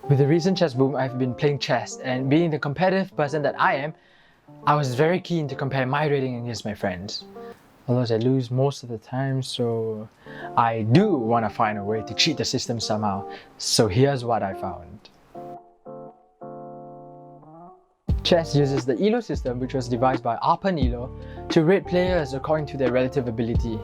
With the recent chess boom, I've been playing chess, and being the competitive person that I am, I was very keen to compare my rating against my friends. Although I lose most of the time, so I do want to find a way to cheat the system somehow. So here's what I found. Chess uses the ELO system, which was devised by ELO, to rate players according to their relative ability.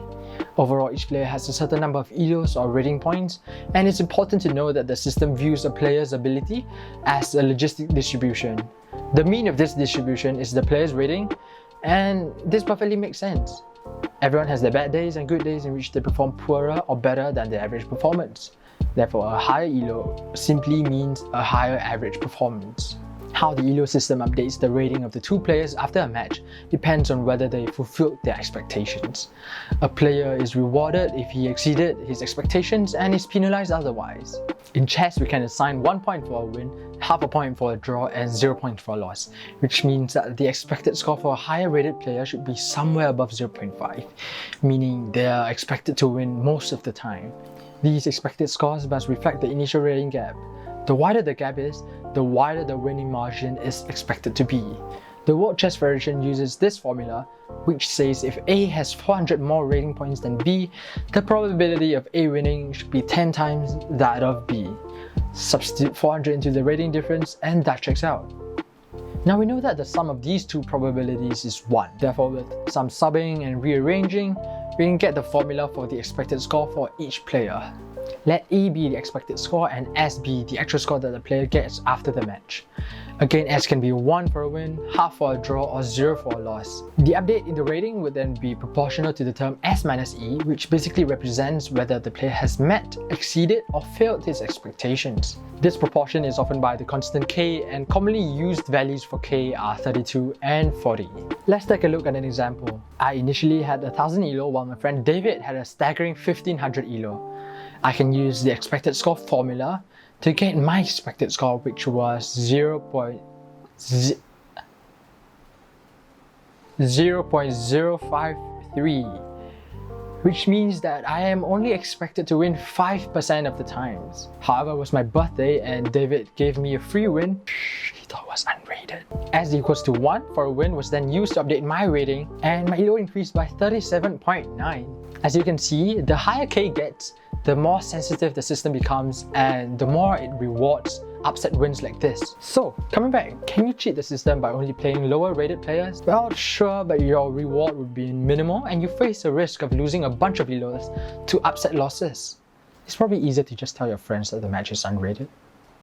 Overall, each player has a certain number of ELOs or rating points, and it's important to know that the system views a player's ability as a logistic distribution. The mean of this distribution is the player's rating, and this perfectly makes sense. Everyone has their bad days and good days in which they perform poorer or better than their average performance. Therefore, a higher ELO simply means a higher average performance. How the ELO system updates the rating of the two players after a match depends on whether they fulfilled their expectations. A player is rewarded if he exceeded his expectations and is penalized otherwise. In chess, we can assign 1 point for a win, half a point for a draw, and 0 points for a loss, which means that the expected score for a higher rated player should be somewhere above 0.5, meaning they are expected to win most of the time. These expected scores must reflect the initial rating gap. The wider the gap is, the wider the winning margin is expected to be. The World Chess Federation uses this formula, which says if A has 400 more rating points than B, the probability of A winning should be 10 times that of B. Substitute 400 into the rating difference and that checks out. Now we know that the sum of these two probabilities is 1. Therefore, with some subbing and rearranging, we can get the formula for the expected score for each player. Let E be the expected score and S be the actual score that the player gets after the match. Again, S can be 1 for a win, half for a draw, or 0 for a loss. The update in the rating would then be proportional to the term S minus E, which basically represents whether the player has met, exceeded, or failed his expectations. This proportion is often by the constant K, and commonly used values for K are 32 and 40. Let's take a look at an example. I initially had 1000 ELO while my friend David had a staggering 1500 ELO. I can use the expected score formula to get my expected score, which was 0.053, which means that I am only expected to win 5% of the times. However, it was my birthday and David gave me a free win he thought was unrated. S equals to 1 for a win was then used to update my rating, and my ELO increased by 37.9. As you can see, the higher K gets, the more sensitive the system becomes, and the more it rewards upset wins like this. So, coming back, can you cheat the system by only playing lower rated players? Well, sure, but your reward would be minimal and you face the risk of losing a bunch of ELOs to upset losses. It's probably easier to just tell your friends that the match is unrated.